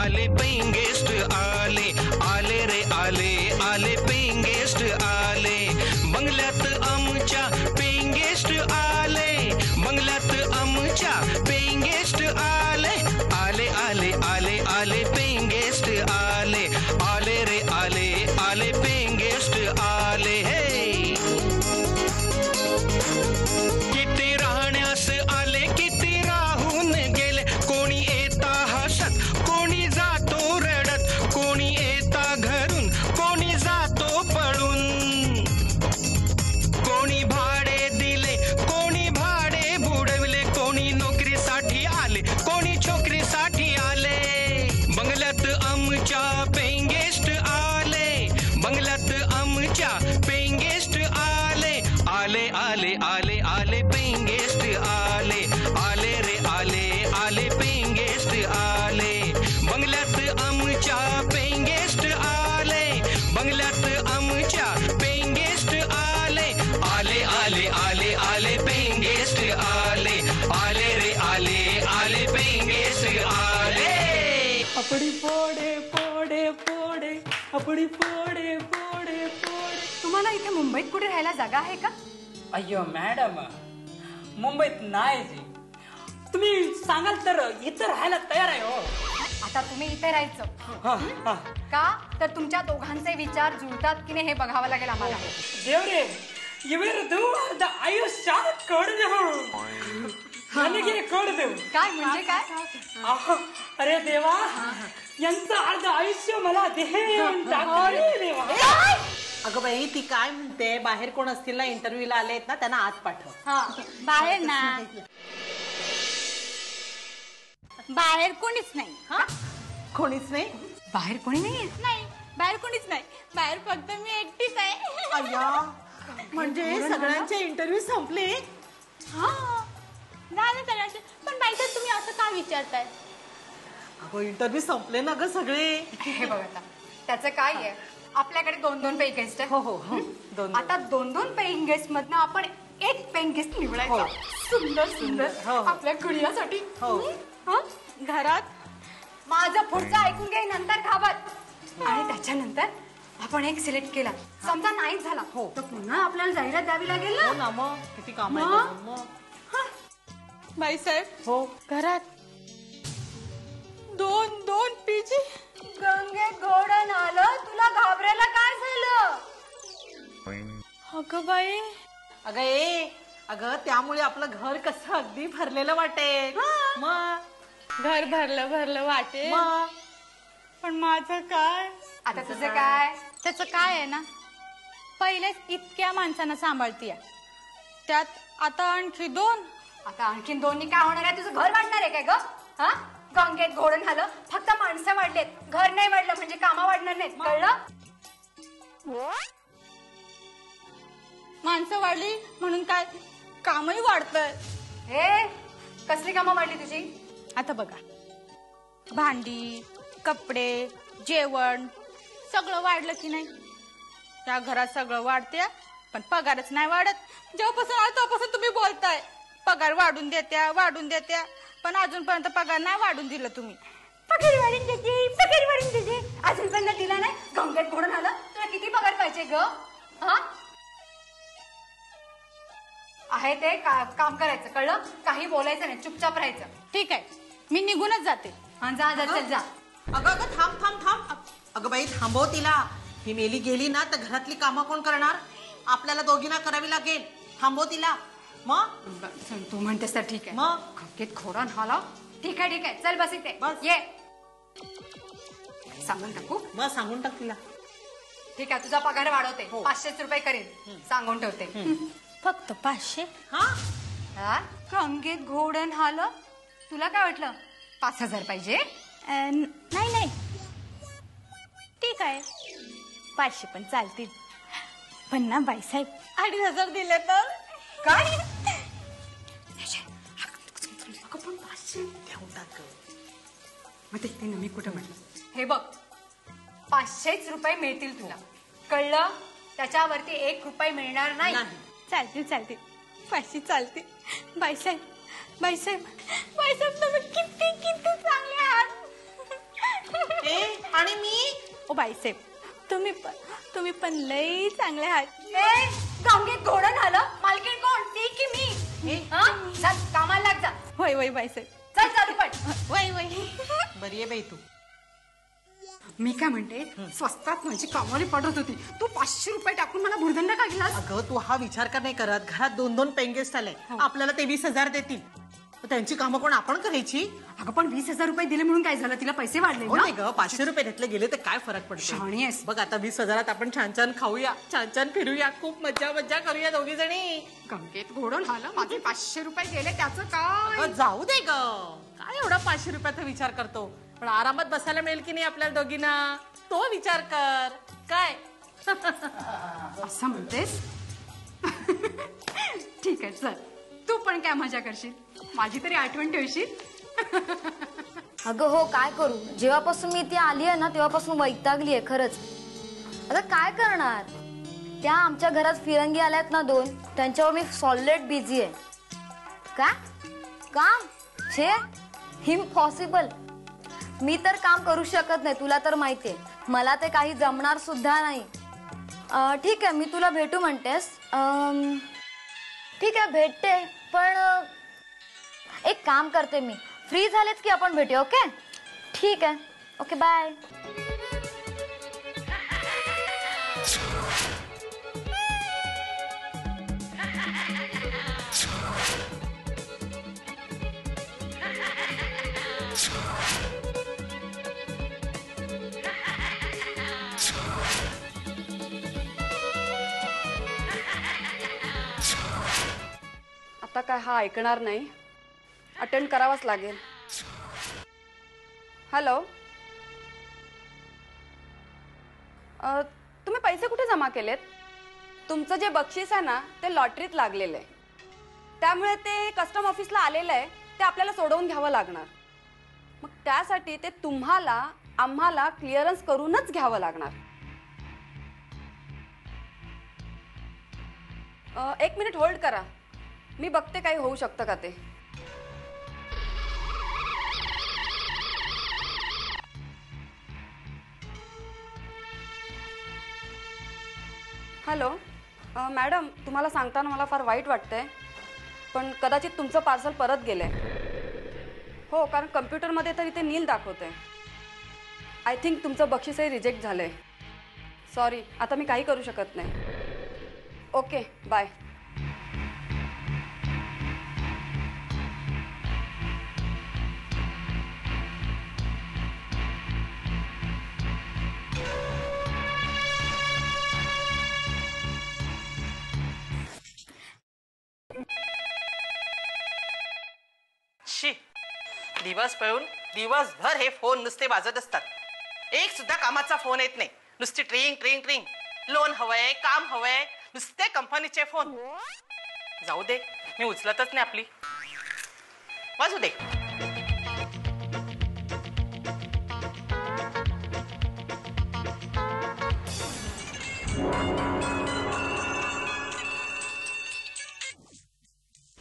आले paying guest आले आले रे आले आले पेइंग गेस्ट आले बंगल्यात आमच्या पेइंग गेस्ट आले बंगल्यात आमच्या पेइंग गेस्ट आले आले आले आले आले पेइंग गेस्ट आले आले रे आले आले पेइंग गेस्ट आले हे किती राहण्यास आले किती राहून गेले कोणी येता हसत कोणी जातो रडत कोणी येता घरून कोणी जातो पळून कोणी भाडे दिले कोणी भाडे बुडवले कोणी नोकरीसाठी आले कोणी छोकरीसाठी आले बंगल्यात आमच्या पेइंग गेस्ट आले बंगल्यात आमच्या पेइंग गेस्ट आले आले आले आले आले पेइंग गेस्ट आले आले रे आले आले पेइंग गेस्ट आले बंगल्यात आमच्या पेइंग गेस्ट आले बंगल्यात आमच्या पेइंग गेस्ट आले आले आले आले आले पेइंग गेस्ट आले आले रे आले आले पेइंग गेस्ट आले अपडी पोडे पोडे पोडे अपडी पोडे पोडे पोडे. तुम्हाला इथे मुंबईत कुठे राहायला जागा आहे का? अय्यो मॅडम, मुंबईत नाही जी. तुम्ही सांगाल तर इथं राहायला तयार आहे हो. आता तुम्ही इथे राहायचं का तर तुमच्या दोघांचे विचार जुळतात की नाही हे बघावं लागेल आम्हाला. देवरे इवर दूर आयुष्यात कड देऊ आणि कड देऊ काय म्हणजे काय? अरे देवा, यांचं अर्ध आयुष्य मला देऊन टाकले देवा. अगं बाई, ती काय म्हणते, बाहेर कोण असतील ना इंटरव्ह्यूला आलेत ना त्यांना आत पाठव. बाहेर ना, बाहेर कोणीच नाही. कोणीच नाही? बाहेर कोणी नाही? नाही, बाहेर कोणीच नाही. बाहेर फक्त मी एकटीच आहे. अय्या, म्हणजे सगळ्यांचे इंटरव्ह्यू संपले? हा, झाले सगळ्यांचे. पण बाईसाहेब, तुम्ही असं का विचारताय? अगं, इंटरव्ह्यू संपले ना ग सगळे. हे बघ आता, त्याचं काय आहे, आपल्याकडे 2-2 पेइंग गेस्ट आहे. हो हो हो, आता 2-2 पेइंग गेस्ट मधनं आपण एक पेइंग गेस्ट निवडायचा. सुंदर सुंदर आपल्या कुडियासाठी. घरात माझं पुढचं ऐकून घे, नंतर घाबत. आणि त्याच्यानंतर आपण एक सिलेक्ट केला, समजा नाहीच झाला तर पुन्हा आपल्याला जाहिरात द्यावी लागेल ना. हो ना, मग किती काम आहे. बाईसाहेब, हो, घरात 2-2 पीजी. गंगे घोडण आलं, तुला घाबरायला काय झालं? अगं बाई, अगं अगं, त्यामुळे आपलं घर कसं अगदी भरलेलं वाटेल. मग घर भरलं वाटेल. पण माझं काय? आता तुझं काय? त्याचं काय आहे ना, पहिलेच इतक्या माणसांना सांभाळतीये, त्यात आता आणखी 2. आता आणखीन 2नी काय होणार आहे? तुझं घर वाढणार आहे काय ग? हा, गंगेत घोडण झालं, फक्त माणसं वाढलेत, घर नाही वाढलं म्हणजे कामं वाढणार नाहीत, कळलं? माणसं वाढली म्हणून काय कामही वाढतंय. हे कसली कामं वाढली तुझी? आता बघा, भांडी, कपडे, जेवण सगळं वाढलं की नाही? त्या घरात सगळं वाढते पण पगारच नाही वाढत. जेव्हापासून आलं तेव्हापासून तुम्ही बोलताय पगार वाढून देत्या, पण अजूनपर्यंत पगार नाही वाढून दिलं तुम्ही. पगार वाढून देते, अजूनपर्यंत दिला नाही. गंगेत घोडण आलं, तुला किती पगार पाहिजे ग? हा, आहे ते काम करायचं, कळलं? काही बोलायचं नाही, चुपचाप राहायचं. ठीक आहे, मी निघूनच जाते. हा, जा चल जा. अगं अगं, थांब. अगं बाई, थांबव तिला. ही मेली गेली ना तर घरातली कामं कोण करणार? आपल्याला दोघींना करावी लागेल. थांबव तिला. मग तू म्हणतेस तर ठीक आहे. मग गंगेत घोडण आलं, ठीक आहे, चल बस इथे. बस. ये, सांगून टाकू. मग सांगून टाक तिला. ठीक आहे, तुझा पगार वाढवते, 500 रुपये करेन, सांगून ठेवते. फक्त 500? हा, गंगेत घोडण आलं, तुला काय वाटलं 5000 पाहिजे? नाही, ठीक आहे, 500 पण चालतील. पण ना बाईसाहेब, 2500 दिले तर काय? पण 500 ठेवून टाक. मग ते मी कुठं म्हटलं? हे बघ, 500 रुपये मिळतील तुला, कळलं? त्याच्यावरती 1 रुपये मिळणार नाही. चालतील 500 चालतील. बाईसाहेब तुम्ही किती चांगले आहात. आणि मी ओ बाईसाहेब, तुम्ही पण लई चांगले आहात. ए गंगेत घोडं झालं. मालकीण कोण, ती की मी? हा? चल कामाला लाग जा. होय होय बाईसाहेब. चल चालू पण. वय वय. बरी आहे बाई तू. मी काय म्हणते, स्वस्तात माझी कामाला पडत होती, तू 500 रुपये टाकून मला भुर्दंड का गेलास? अगं तू हा विचार का नाही करत? घरात 2-2 पेइंग गेस्ट आले, आपल्याला 23,000 देतील. त्यांची कामं कोण आपण करायची? अगं पण 20,000 रुपये दिले म्हणून काय झालं, तिला पैसे वाढले हो ना? नाही ग, 500 रुपये घेतले गेले तर काय फरक पडतो? शहाणी आहेस. बघ आता 20,000 आपण छान छान खाऊया, छान छान फिरूया, खूप मज्जा मज्जा करूया दोघी जणी. गंगेत घोडं झालं, माझे 500 रुपये गेले, त्याचं काय? अगं, जाऊ दे ग, काय एवढा 500 रुपयाचा विचार करतो? पण आरामात बसायला मिळेल की नाही आपल्याला दोघींना, तो विचार कर. काय असं म्हणतेस? ठीक आहे चल, तू पण काय मजा करशील, माझी तरी आठवण ठेवशील. अगं हो, काय करू, जेव्हापासून मी इथे आली आहे ना तेव्हापासून वैतागली आहे खरंच. आता काय करणार, त्या आमच्या घरात फिरंगी आल्यात ना 2, त्यांच्यावर मी सॉलिड बिझी आहे. का काम छे इम्पॉसिबल. मी तर काम करू शकत नाही, तुला तर माहितीये, मला ते काही जमणार सुद्धा नाही. ठीक आहे, मी तुला भेटू म्हणतेस. ठीक आहे भेटते, पण एक काम करते, मी फ्री झालेत की आपण भेटूया. ओके ठीक आहे, ओके बाय. आता काय हा ऐकणार नाही, अटेंड करावाच लागेल. हॅलो, तुम्ही पैसे कुठे जमा केलेत? तुमचं जे बक्षीस आहे ना ते लॉटरीत लागलेलं आहे, त्यामुळे ते कस्टम ऑफिसला आलेलं आहे, ते आपल्याला सोडवून घ्यावं लागणार. मग त्यासाठी ते तुम्हाला आम्हाला क्लिअरन्स करूनच घ्यावं लागणार. 1 मिनिट होल्ड करा, मी बघते काही होऊ शकतं का ते. हॅलो मॅडम, तुम्हाला सांगताना मला फार वाईट वाटतंय, पण कदाचित तुमचं पार्सल परत गेलंय. हो, कारण कम्प्युटरमध्ये तर इथे नील दाखवतंय. आय थिंक तुमचं बक्षीसही रिजेक्ट झालंय. सॉरी, आता मी काही करू शकत नाही. Okay bye. शी, दिवस पळून दिवसभर हे फोन नुसते वाजत असतात, एक सुद्धा कामाचा फोन येत नाही, नुसती ट्रिंग ट्रिंग ट्रिंग. लोन हवंय, काम हवंय, नुसते कंपनीचे फोन. जाऊ दे, मी उचलतच नाही आपली, वाजू दे.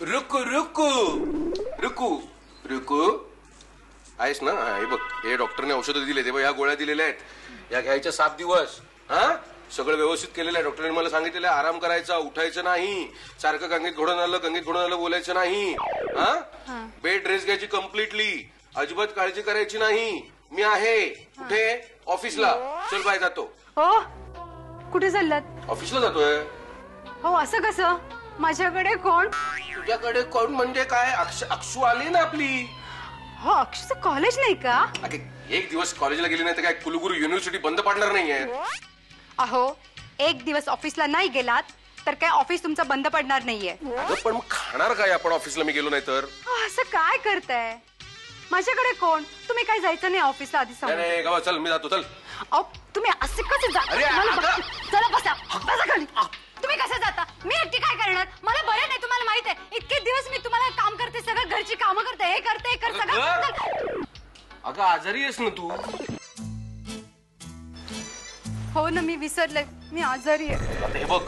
रुकू रुकू रुकू रुकू आहेस ना? हे बघ, हे डॉक्टरने औषधं दिले, ते बघ ह्या गोळ्या दिलेल्या आहेत, या घ्यायच्या 7 दिवस. हा, सगळं व्यवस्थित केलेलं आहे. डॉक्टरने मला सांगितलेलं आहे आराम करायचा, उठायचं नाही, सारखं गंगेत घोडं आलं बोलायचं नाही. हा, बेड रेस्ट घ्यायची कम्प्लिटली, अजिबात काळजी करायची नाही. मी आहे कुठे? ऑफिसला. चल बाय, जातो. हो, कुठे चाललात? ऑफिसला जातोय. हो, असं कसं? माझ्याकडे कोण? तुझ्याकडे कोण म्हणजे काय? अक्षू आली ना आपली. हो, अक्षरचं कॉलेज नाही का? अगे, एक दिवस कॉलेजला गेली नाही तर काय कुलगुरू युनिव्हर्सिटी बंद पाडणार नाहीये? अहो, एक दिवस ऑफिसला नाही गेलात तर काय ऑफिस तुमचं बंद पडणार नाहीये. अगं, पण मग खाणार काय आपण ऑफिसला मी गेलो नाही तर? असं काय करताय? माझ्याकडे कोण? तुम्ही काय जायचं नाही ऑफिसला आधी सांगा. नाही गावा, चल मी जातो. चल. अहो, तुम्ही असे कसे अरे, जाता? चला बसा, बसा खाली. तुम्ही कसं जाता? मी एकटी काय करणार? मला बरं नाही, तुम्हाला माहित आहे, इतके दिवस मी तुम्हाला काम करते, सगळं घरची कामं करते, हे करते, हे करते, सगळं. अगं, आजारी आहेस ना तू? हो ना, मी विसरले, मी आजारी आहे. आता हे बघ,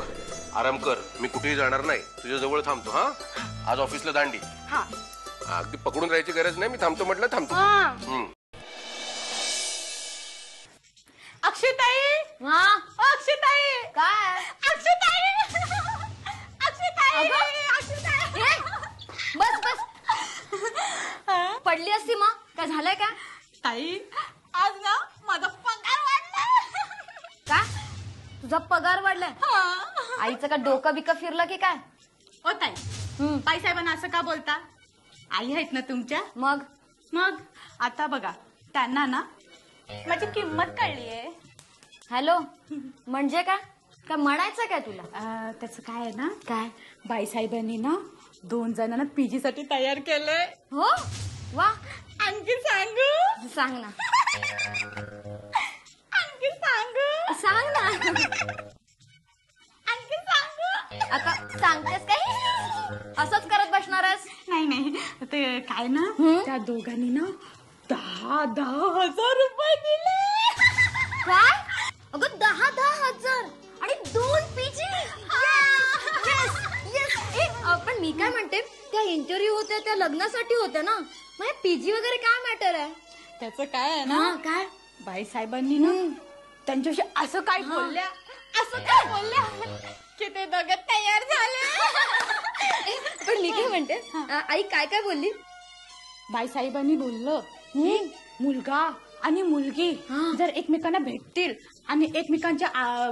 आराम कर, मी कुठेही जाणार नाही, तुझ्या जवळ थांबतो. हा, आज ऑफिसला दांडी. हा, अगदी पकडून राहायची गरज नाही, मी थांबतो म्हटलं थांबतो. अक्षताई हा अक्षताई काय अक्षताई अगं, ए, बस बस पडली असती मग काय झालंय का ताई आज ना माझा पगार वाढला. का तुझा पगार वाढलाय हा. आईचं का डोकं बिकं फिरलं की काय ओ ताई बाईसाहेबांना असं का बोलता? आई आहेत ना तुमच्या. मग मग आता बघा त्यांना ना माझी किंमत कळलीये. हॅलो म्हणजे काय काय म्हणायचं काय तुला त्याचं काय आहे ना काय बाईसाहेबांनी ना 2 जणांना पीजी साठी तयार केलंय. हो वा आणखी सांगू सांग ना आणखी सांगू सांग ना आणखी सांगू. आता सांगतेस काही असंच करत बसणार आहेस नाही नाही ते काय ना त्या दोघांनी ना 10,000 रुपये दिले. काय अगं 10,000 आणि 2 पीजी पण मी काय म्हणते त्या इंटरव्ह्यू होत्या त्या लग्नासाठी होत्या ना मग पीजी वगैरे काय मॅटर आहे त्याचं काय आहे ना हा काय बाईसाहेबांनी ना त्यांच्याशी असं काय बोलल्या की ते दोघं तयार झाले. पण मी काय म्हणते आई काय काय बोलली बाईसाहेबांनी बोललं की मुलगा आणि मुलगी जर एकमेकांना भेटतील आणि एकमेकांचे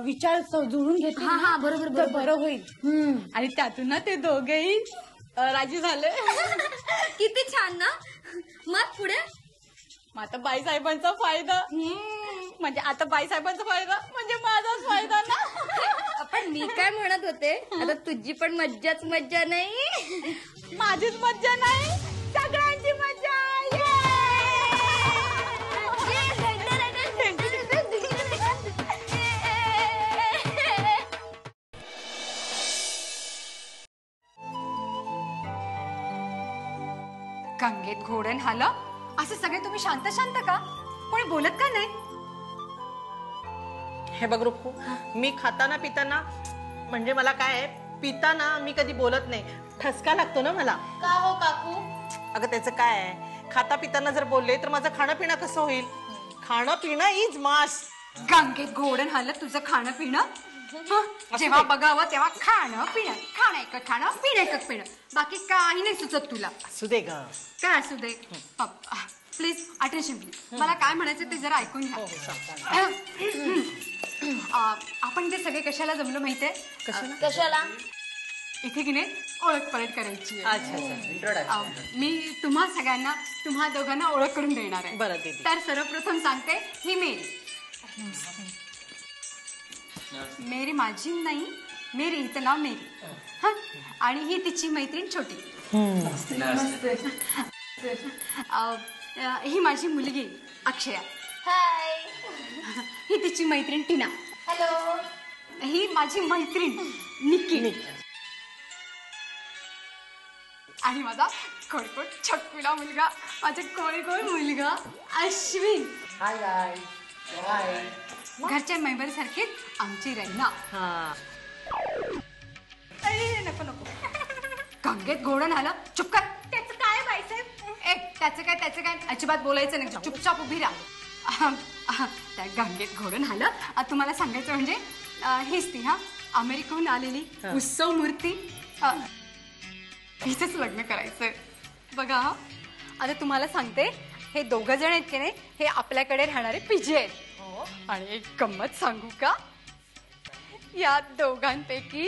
विचार जुळून घेतील हा, ना, बरोबर, तर बरोबर. बरं होईल. आणि त्यातून ना ते दोघेही राजी झाले. किती छान ना मग पुढे मग आता बाईसाहेबांचा फायदा म्हणजे आता बाईसाहेबांचा फायदा म्हणजे माझाच फायदा ना. पण मी काय म्हणत होते आता तुझी पण मज्जाच मज्जा नाही माझीच मज्जा नाही सगळ्यांची मज्जा. गंगेत घोडण हालं असे सगळे तुम्ही शांत शांत का कोणी बोलत का नाही? हे बघ रुपू मी खाताना पिताना म्हणजे मला काय आहे, पिताना मी कधी बोलत नाही, ठसका लागतो ना मला. का हो काकू? अगं त्याचं काय आहे, खाता पिताना जर बोलले तर माझं खाणं पिणं कसं होईल? खाणं पिणं इज मास. गंगेत घोडण हालं तुझं खाणं पिणं जेव्हा बघावं तेव्हा खाणं पिणं खाणं एकच खाणं पिणं एकच पिणं बाकी काही नाही सुचत तुला. असू दे ग. काय असू दे प्लीज अटेन्शन प्लीज मला काय म्हणायचं ते जरा ऐकून घ्या. आपण ते सगळे कशाला जमलो माहितीये? कशाला इथे की नाही ओळख परत करायची मी तुम्हा सगळ्यांना तुम्हा दोघांना ओळख करून देणार आहे. बरं दीदी. तर सर्वप्रथम सांगते ही मेरी मेरी माझी नाही मेरी हिचं नाव मेरी हा आणि ही तिची मैत्रीण छोटी. ही माझी मुलगी अक्षया. हाय ही तिची मैत्रीण टीना. हॅलो ही माझी मैत्रीण निक्की. आणि माझा खडखड छकुला मुलगा माझा गोळ मुलगा अश्विन. घरच्या मेंबर सारखीच आमची रैना. नको नको गंगेत घोडण आलं चुप कर. त्याचं काय बाईसाहेब? त्याचं काय अजिबात बोलायचं नाही चुपचाप उभी राहा. त्या गंगेत घोडण आलं तुम्हाला सांगायचं म्हणजे हीच ती अमेरिकेहून आलेली उत्सव मूर्ती हिचंच लग्न करायचंय बघा. आता तुम्हाला सांगते हे 2 जण आहेत की नाही हे आपल्याकडे राहणारे पीजी आहेत. आणि एक गंमत सांगू का या दोघांपैकी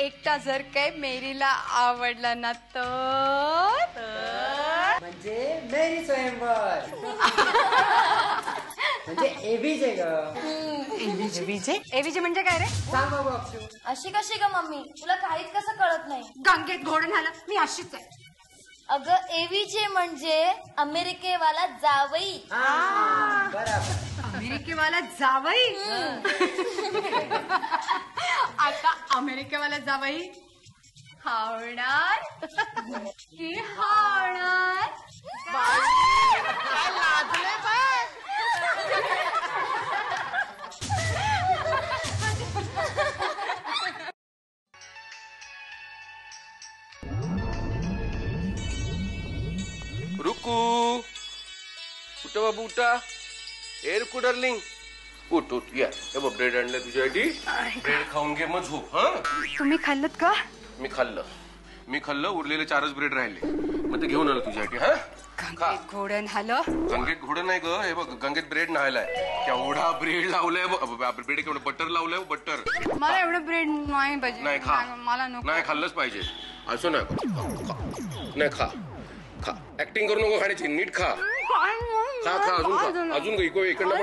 एकटा जर काय मेरीला आवडला ना तर म्हणजे मेरी स्वयंवर म्हणजे एव्हीजे ग. एव्हीजे म्हणजे काय रे? सांग बाबू अक्षू. अशी कशी ग मम्मी तुला काहीच कसं कळत नाही. गंगेत घोडण झालं मी अशीच आहे. अगं एव्हीजे म्हणजे अमेरिकेवाला जावई. बरोबर. अमेरिकेवाला जावई. आता अमेरिकेवाला जावई हावणार की हावणार? रुकू उठा बाबू उठा. ए रुकू डार्लिंग उठ उठ या हे बघ ब्रेड आणलं तुझ्यासाठी. ब्रेड खाऊन घे मग झोप. हा तुम्ही खाल्लत का? मी खाल्लं उरलेले 4च ब्रेड राहिले मग ते घेऊन आलो तुझ्यासाठी. हा खा. गंगेत घोडं झालं. गंगेत घोडं नाही ग. हे बघ गंगेत ब्रेड न्हायलाय. केवढा ब्रेड लावलाय ब्रेड केवढं बटर लावलंय बटर. मला एवढं ब्रेड नाही पाहिजे. नाही खा. मला नको. नाही खाल्लंच पाहिजे असं नाही खा. खा ऍक्टिंग करू नको खाण्याची. नीट खा. खा अजून इकडं इकडनं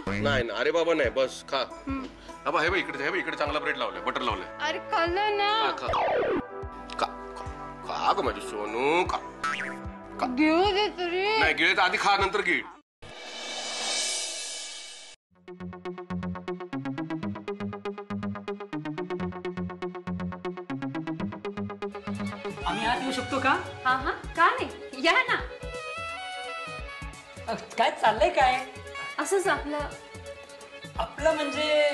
पण नाही अरे बाबा नाही बस खा. बाबा हे इकडे चांगला ब्रेड लावलाय बटर लावलंय. अरे खाल्लं ना. खा ग माझी सोनू खा. घेऊ दे तरी. नाही गिळे तर आधी खा नंतर गिळ. आम्ही आत येऊ शकतो का? हा का नाही या ना. काय चाललंय काय? असंच आपलं म्हणजे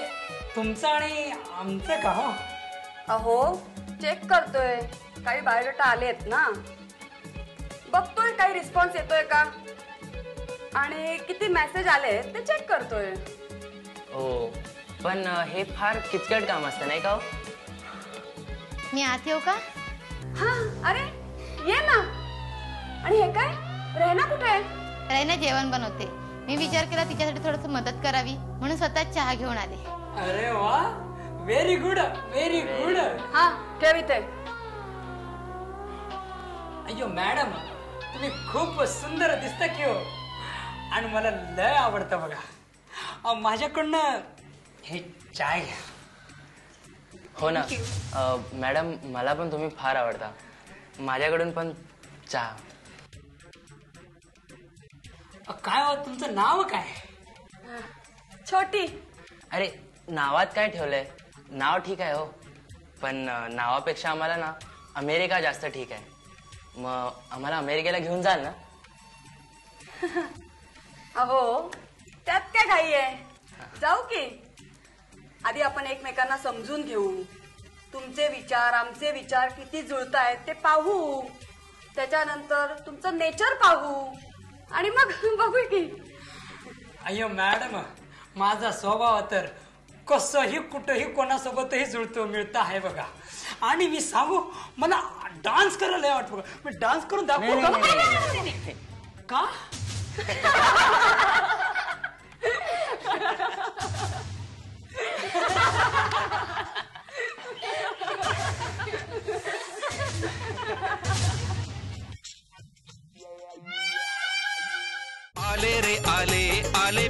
तुमचं आणि आमचं का? हो अहो चेक करतोय काही बायोडेटा आलेत ना. बघतोय काही रिस्पॉन्स येतोय का आणि किती मेसेज आले ते चेक करतोय. हो पण हे फार किचकट काम असतं नाही का? मी आत येऊ का? हा अरे ये ना. आणि हे काय रेना कुठे आहे? रायना जेवण बनवते. मी विचार केला तिच्यासाठी थोडस मदत करावी म्हणून स्वतः चहा घेऊन आले. अरे वा व्हेरी गुड व्हेरी गुड. हा ठेव इथे. अय्यो मॅडम तुम्ही खूप सुंदर दिसता की हो. आणि मला लय आवडतं बघा. माझ्याकडनं हे चाय घ्या. हो ना मॅडम मला पण तुम्ही फार आवडता. माझ्याकडून पण चहा. काय हो तुमचं नाव काय? छोटी. अरे नावात काय ठेवलंय? नाव ठीक आहे हो पण नावापेक्षा आम्हाला ना अमेरिका जास्त ठीक आहे. मग आम्हाला अमेरिकेला घेऊन जाल ना? अहो त्यात काय घाई आहे. जाऊ की. आधी आपण एकमेकांना समजून घेऊ. तुमचे विचार आमचे विचार किती जुळतायत ते पाहू. त्याच्यानंतर तुमचं नेचर पाहू आणि मग बघू की. अय्यो मॅडम माझा स्वभाव तर कसंही कुठंही कोणासोबतही जुळतो मिळतं आहे बघा. आणि मी सांगू मला डान्स करायला लय वाटतं बघा. मी डान्स करून दाखवू का? आले रे आले